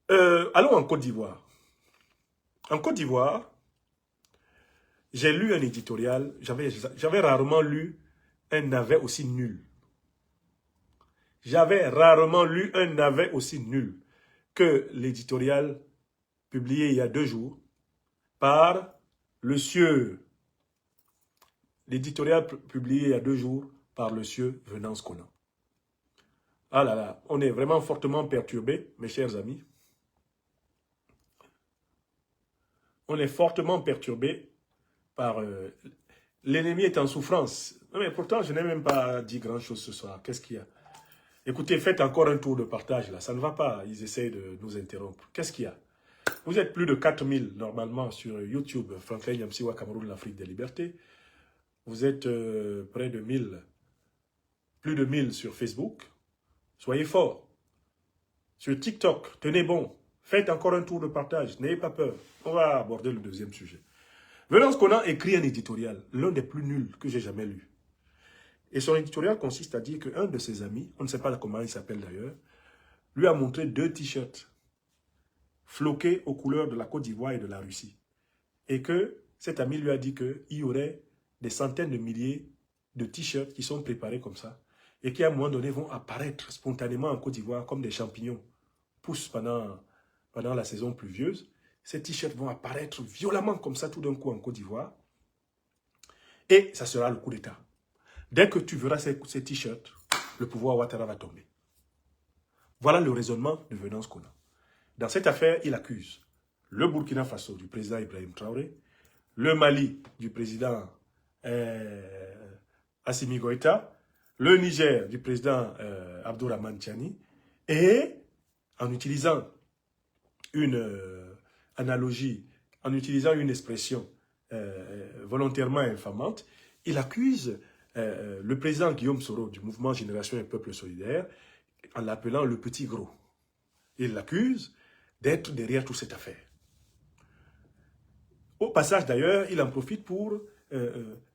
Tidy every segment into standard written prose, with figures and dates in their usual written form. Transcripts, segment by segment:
Allons en Côte d'Ivoire. En Côte d'Ivoire, j'ai lu un éditorial, j'avais rarement lu un navet aussi nul. J'avais rarement lu un navet aussi nul que l'éditorial publié il y a 2 jours par le sieur. L'éditorial publié il y a 2 jours par le sieur Venance Conan. Ah là là, on est vraiment fortement perturbés, mes chers amis. On est fortement perturbés par... l'ennemi est en souffrance. Non, mais pourtant, je n'ai même pas dit grand-chose ce soir. Qu'est-ce qu'il y a? Écoutez, faites encore un tour de partage là. Ça ne va pas. Ils essayent de nous interrompre. Qu'est-ce qu'il y a? Vous êtes plus de 4000 normalement sur YouTube. Franklin Yamsiwa, Cameroun, l'Afrique des libertés. Vous êtes près de 1000. Plus de 1000 sur Facebook. Soyez forts. Sur TikTok, tenez bon. Faites encore un tour de partage. N'ayez pas peur. On va aborder le deuxième sujet. Venance Conan écrit un éditorial, l'un des plus nuls que j'ai jamais lu. Et son éditorial consiste à dire qu'un de ses amis, on ne sait pas comment il s'appelle d'ailleurs, lui a montré 2 t-shirts floqués aux couleurs de la Côte d'Ivoire et de la Russie. Et que cet ami lui a dit qu'il y aurait des centaines de milliers de t-shirts qui sont préparés comme ça et qui à un moment donné vont apparaître spontanément en Côte d'Ivoire comme des champignons. Poussent pendant la saison pluvieuse. Ces t-shirts vont apparaître violemment comme ça tout d'un coup en Côte d'Ivoire. Et ça sera le coup d'État. Dès que tu verras ces t-shirts, le pouvoir Ouattara va tomber. Voilà le raisonnement de Venance Conan. Dans cette affaire, il accuse le Burkina Faso du président Ibrahim Traoré, le Mali du président Assimi Goïta, le Niger du président Abdourahmane Tiani, et en utilisant une analogie, en utilisant une expression volontairement infamante, il accuse le président Guillaume Soro du mouvement Génération et Peuple Solidaire en l'appelant le petit gros. Il l'accuse d'être derrière toute cette affaire. Au passage d'ailleurs, il en profite pour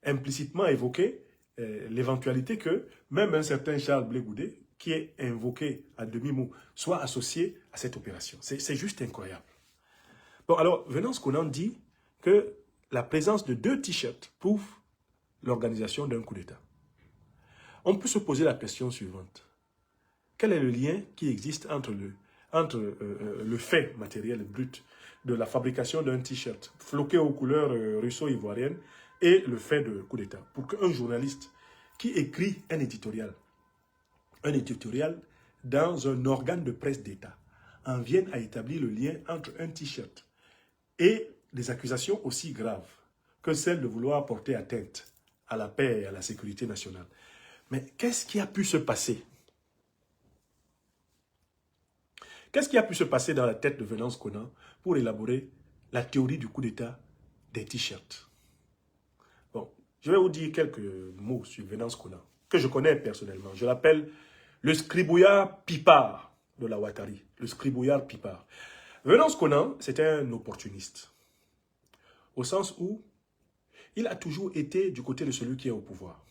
implicitement évoquer l'éventualité que même un certain Charles Blé Goudé, qui est invoqué à demi-mot, soit associé à cette opération. C'est juste incroyable. Bon, alors, Venance Conan dit que la présence de 2 t-shirts prouve l'organisation d'un coup d'État. On peut se poser la question suivante. Quel est le lien qui existe entre le fait matériel brut de la fabrication d'un t-shirt floqué aux couleurs russo-ivoiriennes et le fait de coup d'État? Pour qu'un journaliste qui écrit un éditorial dans un organe de presse d'État en vienne à établir le lien entre un t-shirt et des accusations aussi graves que celle de vouloir porter atteinte à la paix et à la sécurité nationale. Mais qu'est-ce qui a pu se passer? Qu'est-ce qui a pu se passer dans la tête de Venance Conan pour élaborer la théorie du coup d'État des t-shirts? Bon, je vais vous dire quelques mots sur Venance Conan, que je connais personnellement. Je l'appelle le scribouillard pipard de la Ouattari. Le scribouillard pipard. Venance Conan, c'est un opportuniste. Au sens où il a toujours été du côté de celui qui est au pouvoir.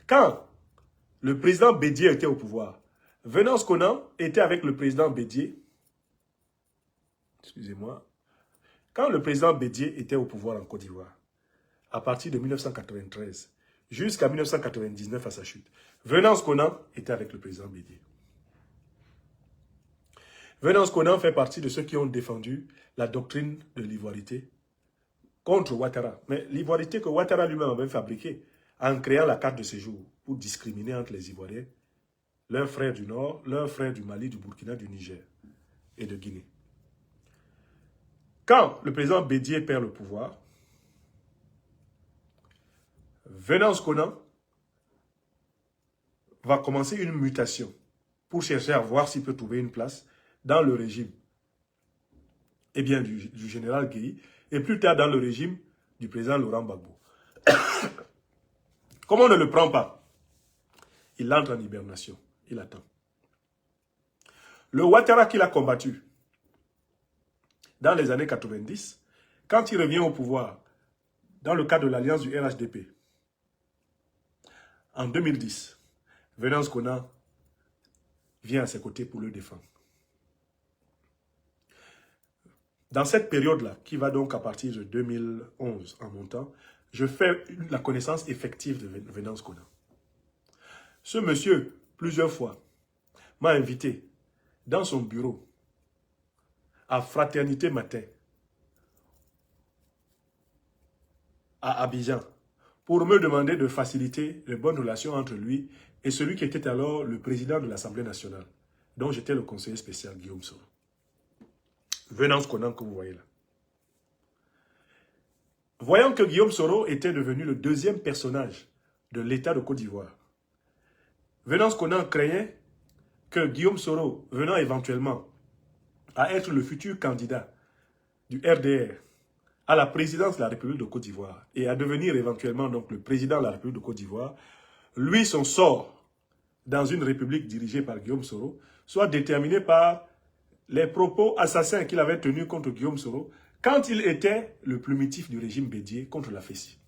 Quand le président Bédié était au pouvoir, Venance Conan était avec le président Bédié. Excusez-moi. Quand le président Bédié était au pouvoir en Côte d'Ivoire, à partir de 1993 jusqu'à 1999 à sa chute, Venance Conan était avec le président Bédié. Venance Conan fait partie de ceux qui ont défendu la doctrine de l'ivoirité contre Ouattara. Mais l'ivoirité que Ouattara lui-même avait fabriquée en créant la carte de séjour pour discriminer entre les Ivoiriens, leurs frères du Nord, leurs frères du Mali, du Burkina, du Niger et de Guinée. Quand le président Bédié perd le pouvoir, Venance Conan va commencer une mutation pour chercher à voir s'il peut trouver une place dans le régime du général Guèye et plus tard dans le régime du président Laurent Gbagbo. Comme on ne le prend pas, il entre en hibernation, il attend. Le Ouattara qu'il a combattu dans les années 90, quand il revient au pouvoir dans le cadre de l'alliance du RHDP, en 2010, Venance Conan vient à ses côtés pour le défendre. Dans cette période-là, qui va donc à partir de 2011 en montant, je fais la connaissance effective de Venance Konan. Ce monsieur, plusieurs fois, m'a invité dans son bureau à Fraternité Matin, à Abidjan, pour me demander de faciliter les bonnes relations entre lui et celui qui était alors le président de l'Assemblée nationale, dont j'étais le conseiller spécial, Guillaume Soro. Venance Konan que vous voyez là. Voyant que Guillaume Soro était devenu le deuxième personnage de l'État de Côte d'Ivoire, Venance Konan craignait que Guillaume Soro, venant éventuellement à être le futur candidat du RDR à la présidence de la République de Côte d'Ivoire et à devenir éventuellement donc le président de la République de Côte d'Ivoire, lui, son sort dans une république dirigée par Guillaume Soro soit déterminé par les propos assassins qu'il avait tenus contre Guillaume Soro quand il était le plumitif du régime Bédié contre la Fessie.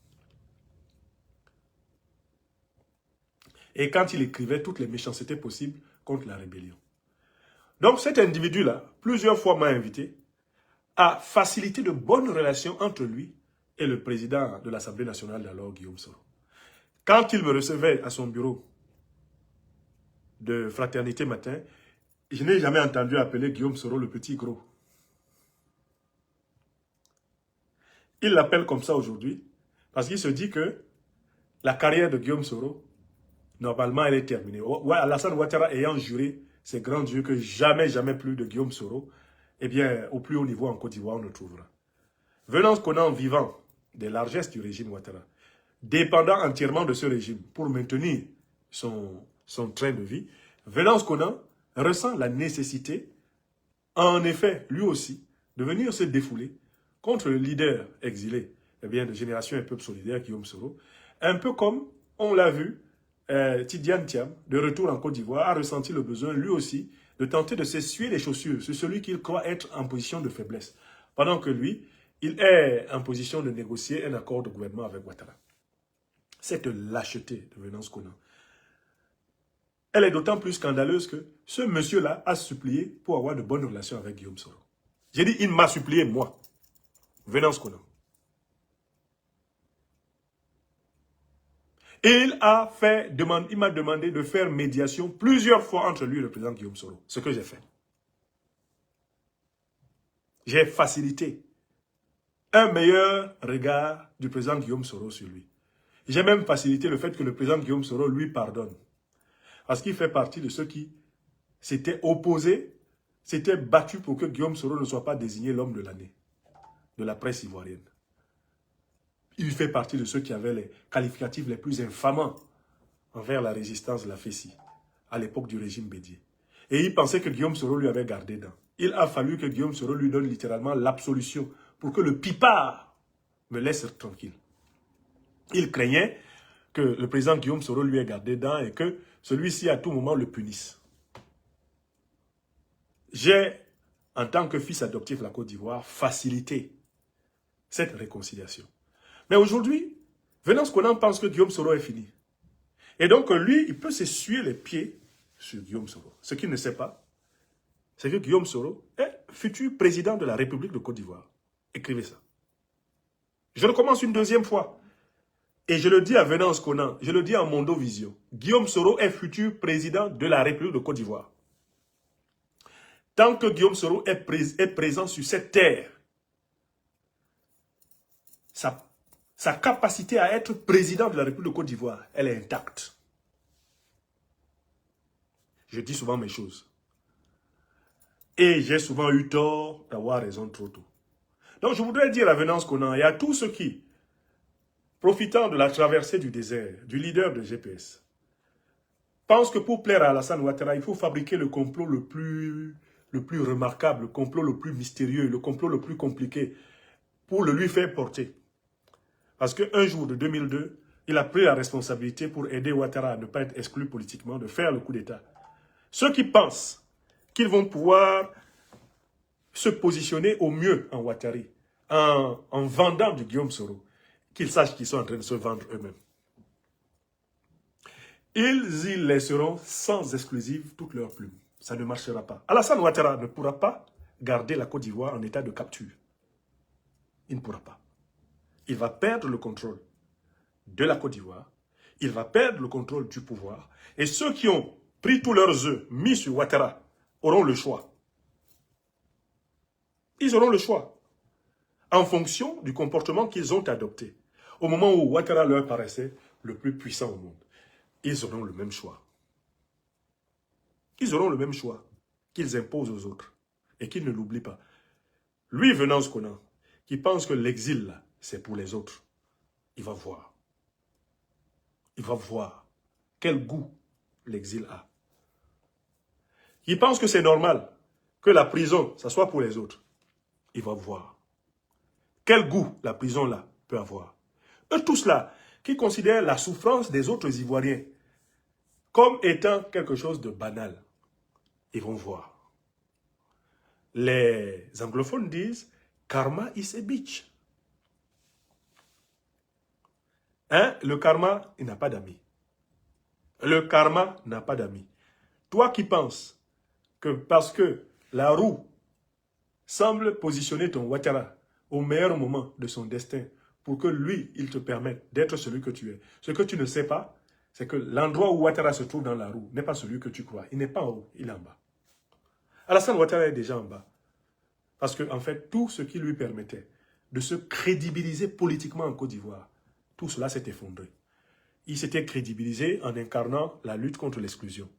Et quand il écrivait toutes les méchancetés possibles contre la rébellion. Donc cet individu-là, plusieurs fois m'a invité à faciliter de bonnes relations entre lui et le président de l'Assemblée nationale d'alors, Guillaume Soro. Quand il me recevait à son bureau de Fraternité Matin, je n'ai jamais entendu appeler Guillaume Soro le petit gros. Il l'appelle comme ça aujourd'hui parce qu'il se dit que la carrière de Guillaume Soro, normalement, elle est terminée. Alassane Ouattara ayant juré ses grands dieux que jamais, jamais plus de Guillaume Soro, eh bien, au plus haut niveau en Côte d'Ivoire, on le trouvera. Venance Konan vivant des largesses du régime Ouattara, dépendant entièrement de ce régime pour maintenir son train de vie, Venance Konan ressent la nécessité, en effet, lui aussi, de venir se défouler contre le leader exilé eh bien, de Génération et Peuple Solidaire, Guillaume Soro, un peu comme on l'a vu, Tidiane Thiam, de retour en Côte d'Ivoire, a ressenti le besoin, lui aussi, de tenter de s'essuyer les chaussures sur celui qu'il croit être en position de faiblesse, pendant que lui, il est en position de négocier un accord de gouvernement avec Ouattara. Cette lâcheté de Venance Konan, elle est d'autant plus scandaleuse que ce monsieur-là a supplié pour avoir de bonnes relations avec Guillaume Soro. J'ai dit, il m'a supplié, moi, Venance Konan. Et il m'a demandé de faire médiation plusieurs fois entre lui et le président Guillaume Soro. Ce que j'ai fait. J'ai facilité un meilleur regard du président Guillaume Soro sur lui. J'ai même facilité le fait que le président Guillaume Soro lui pardonne. Parce qu'il fait partie de ceux qui s'étaient opposés, s'étaient battus pour que Guillaume Soro ne soit pas désigné l'homme de l'année de la presse ivoirienne. Il fait partie de ceux qui avaient les qualificatifs les plus infamants envers la résistance de la Fessie, à l'époque du régime Bédié. Et il pensait que Guillaume Soro lui avait gardé dents. Il a fallu que Guillaume Soro lui donne littéralement l'absolution pour que le pipard me laisse tranquille. Il craignait que le président Guillaume Soro lui ait gardé dents et que celui-ci à tout moment le punisse. J'ai, en tant que fils adoptif de la Côte d'Ivoire, facilité cette réconciliation. Mais aujourd'hui, Venance Konan pense que Guillaume Soro est fini. Et donc, lui, il peut s'essuyer les pieds sur Guillaume Soro. Ce qu'il ne sait pas, c'est que Guillaume Soro est futur président de la République de Côte d'Ivoire. Écrivez ça. Je recommence une deuxième fois. Et je le dis à Venance Konan, je le dis à Mondo Vision. Guillaume Soro est futur président de la République de Côte d'Ivoire. Tant que Guillaume Soro est présent sur cette terre, sa capacité à être président de la République de Côte d'Ivoire, elle est intacte. Je dis souvent mes choses. Et j'ai souvent eu tort d'avoir raison trop tôt. Donc je voudrais dire à Venance Konan et à tous ceux qui, profitant de la traversée du désert, du leader de GPS, pensent que pour plaire à Alassane Ouattara, il faut fabriquer le complot le plus remarquable, le complot le plus mystérieux, le complot le plus compliqué, pour le lui faire porter. Parce qu'un jour de 2002, il a pris la responsabilité pour aider Ouattara à ne pas être exclu politiquement, de faire le coup d'État. Ceux qui pensent qu'ils vont pouvoir se positionner au mieux en Ouattari, en vendant du Guillaume Soro, qu'ils sachent qu'ils sont en train de se vendre eux-mêmes. Ils y laisseront sans exclusive toutes leurs plumes. Ça ne marchera pas. Alassane Ouattara ne pourra pas garder la Côte d'Ivoire en état de capture. Il ne pourra pas. Il va perdre le contrôle de la Côte d'Ivoire. Il va perdre le contrôle du pouvoir. Et ceux qui ont pris tous leurs œufs mis sur Ouattara auront le choix. Ils auront le choix. En fonction du comportement qu'ils ont adopté. Au moment où Ouattara leur paraissait le plus puissant au monde. Ils auront le même choix. Ils auront le même choix qu'ils imposent aux autres. Et qu'ils ne l'oublient pas. Lui, Venance Konan, qui pense que l'exil, c'est pour les autres, il va voir. Il va voir quel goût l'exil a. Il pense que c'est normal que la prison, ça soit pour les autres. Il va voir quel goût la prison là peut avoir. Eux tous là, qui considèrent la souffrance des autres Ivoiriens comme étant quelque chose de banal, ils vont voir. Les anglophones disent « karma is a bitch ». Hein? Le karma, il n'a pas d'amis. Le karma n'a pas d'amis. Toi qui penses que parce que la roue semble positionner ton Ouattara au meilleur moment de son destin pour que lui, il te permette d'être celui que tu es. Ce que tu ne sais pas, c'est que l'endroit où Ouattara se trouve dans la roue n'est pas celui que tu crois. Il n'est pas en haut, il est en bas. Alassane Ouattara est déjà en bas. Parce que, en fait, tout ce qui lui permettait de se crédibiliser politiquement en Côte d'Ivoire, tout cela s'est effondré. Il s'était crédibilisé en incarnant la lutte contre l'exclusion.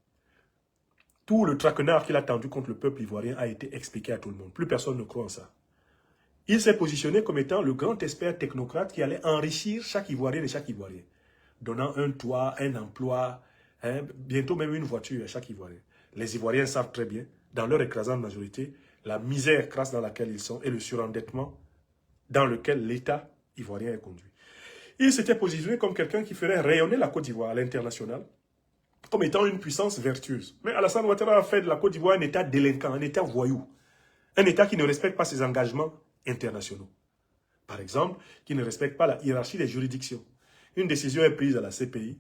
Tout le traquenard qu'il a tendu contre le peuple ivoirien a été expliqué à tout le monde. Plus personne ne croit en ça. Il s'est positionné comme étant le grand expert technocrate qui allait enrichir chaque Ivoirien et chaque Ivoirien, donnant un toit, un emploi, bientôt même une voiture à chaque Ivoirien. Les Ivoiriens savent très bien, dans leur écrasante majorité, la misère crasse dans laquelle ils sont et le surendettement dans lequel l'État ivoirien est conduit. Il s'était positionné comme quelqu'un qui ferait rayonner la Côte d'Ivoire à l'international, comme étant une puissance vertueuse. Mais Alassane Ouattara a fait de la Côte d'Ivoire un État délinquant, un État voyou, un État qui ne respecte pas ses engagements internationaux. Par exemple, qui ne respecte pas la hiérarchie des juridictions. Une décision est prise à la CPI.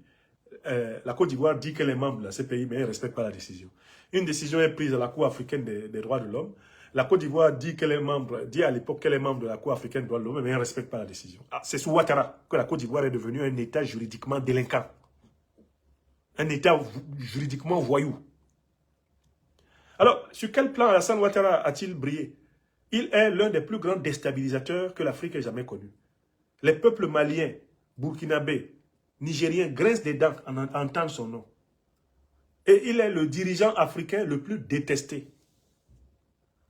La Côte d'Ivoire dit qu'elle est membre de la CPI, mais elle ne respecte pas la décision. Une décision est prise à la Cour africaine des droits de l'homme. La Côte d'Ivoire dit qu'elle est membre, dit à l'époque qu'elle est membre de la Cour africaine des droits de l'homme, mais elle ne respecte pas la décision. Ah, c'est sous Ouattara que la Côte d'Ivoire est devenue un État juridiquement délinquant. Un État juridiquement voyou. Alors, sur quel plan Alassane Ouattara a-t-il brillé? Il est l'un des plus grands déstabilisateurs que l'Afrique ait jamais connu. Les peuples maliens, burkinabés, nigériens grincent des dents en entendant son nom. Et il est le dirigeant africain le plus détesté.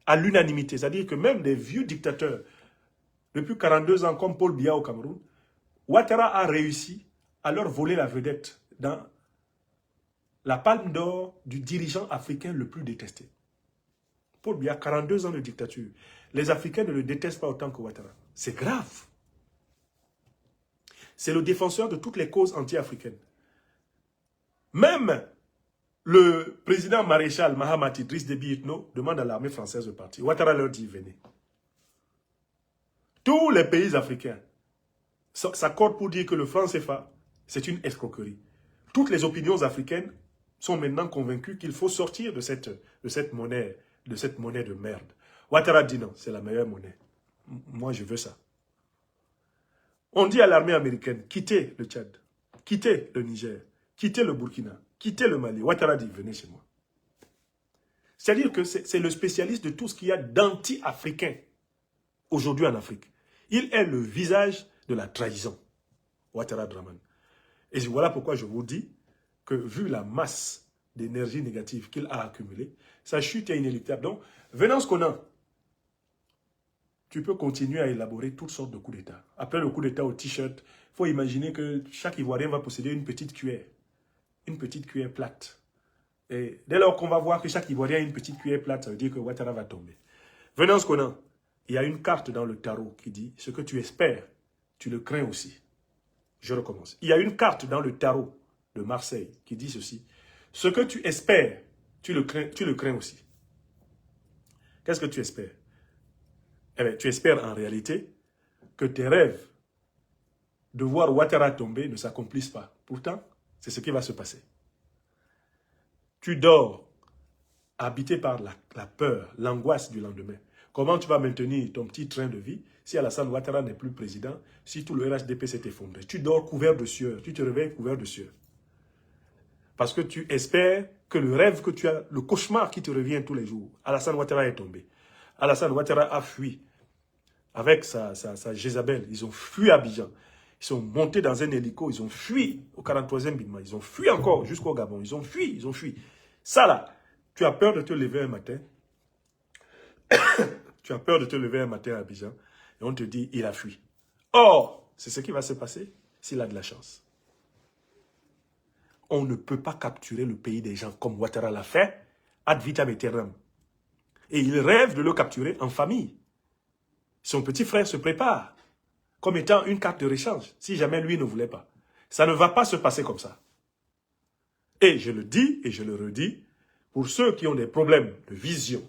À l'unanimité. C'est-à-dire que même des vieux dictateurs, depuis 42 ans, comme Paul Biya au Cameroun, Ouattara a réussi à leur voler la vedette dans la palme d'or du dirigeant africain le plus détesté. Paul Biya, 42 ans de dictature. Les Africains ne le détestent pas autant que Ouattara. C'est grave. C'est le défenseur de toutes les causes anti-africaines. Même le président maréchal Mahamat Idriss Déby Itno demande à l'armée française de partir. Ouattara leur dit, venez. Tous les pays africains s'accordent pour dire que le franc CFA, c'est une escroquerie. Toutes les opinions africaines sont maintenant convaincues qu'il faut sortir de cette monnaie de merde. Ouattara dit non, c'est la meilleure monnaie. Moi, je veux ça. On dit à l'armée américaine, quittez le Tchad, quittez le Niger, quittez le Burkina, quittez le Mali. Ouattara dit, venez chez moi. C'est-à-dire que c'est le spécialiste de tout ce qu'il y a d'anti-africain aujourd'hui en Afrique. Il est le visage de la trahison, Ouattara Draman. Et voilà pourquoi je vous dis que vu la masse d'énergie négative qu'il a accumulée, sa chute est inéluctable. Donc, Venance Konan, tu peux continuer à élaborer toutes sortes de coups d'État. Après le coup d'État au t-shirt, il faut imaginer que chaque Ivoirien va posséder une petite cuillère plate. Et dès lors qu'on va voir que chaque Ivoirien a une petite cuillère plate, ça veut dire que Ouattara va tomber. Venance Konan, il y a une carte dans le tarot qui dit « Ce que tu espères, tu le crains aussi ». Je recommence. Il y a une carte dans le tarot de Marseille qui dit ceci. « Ce que tu espères, tu le crains aussi ». Qu'est-ce que tu espères? Eh bien, tu espères en réalité que tes rêves de voir Ouattara tomber ne s'accomplissent pas. Pourtant, c'est ce qui va se passer. Tu dors habité par la peur, l'angoisse du lendemain. Comment tu vas maintenir ton petit train de vie si Alassane Ouattara n'est plus président, si tout le RHDP s'est effondré? Tu dors couvert de sueur, tu te réveilles couvert de sueur. Parce que tu espères que le rêve que tu as, le cauchemar qui te revient tous les jours, Alassane Ouattara est tombé. Alassane Ouattara a fui avec sa Jézabel. Ils ont fui à Abidjan. Ils sont montés dans un hélico, ils ont fui au 43e Bima. Ils ont fui encore jusqu'au Gabon. Ils ont fui. Ça là, tu as peur de te lever un matin. Tu as peur de te lever un matin à Abidjan et on te dit, il a fui. Or, c'est ce qui va se passer s'il a de la chance. On ne peut pas capturer le pays des gens comme Ouattara l'a fait, ad vitam aeternam. Et il rêve de le capturer en famille. Son petit frère se prépare comme étant une carte de rechange, si jamais lui ne voulait pas. Ça ne va pas se passer comme ça. Et je le dis et je le redis, pour ceux qui ont des problèmes de vision,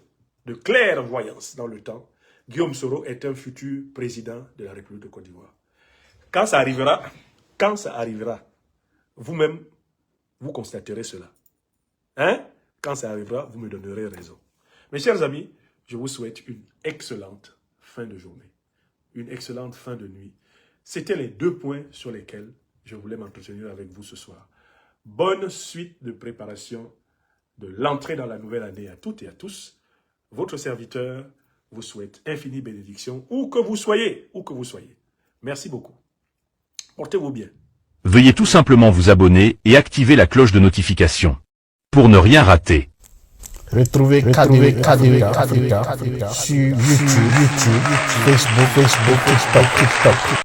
de clairvoyance dans le temps, Guillaume Soro est un futur président de la République de Côte d'Ivoire. Quand ça arrivera, vous-même, vous constaterez cela. Hein? Quand ça arrivera, vous me donnerez raison. Mes chers amis, je vous souhaite une excellente fin de journée, une excellente fin de nuit. C'était les 2 points sur lesquels je voulais m'entretenir avec vous ce soir. Bonne suite de préparation de l'entrée dans la nouvelle année à toutes et à tous. Votre serviteur vous souhaite infinie bénédiction, où que vous soyez, Merci beaucoup. Portez-vous bien. Veuillez tout simplement vous abonner et activer la cloche de notification pour ne rien rater. Retrouvez KDV Africa sur YouTube, Facebook, TikTok.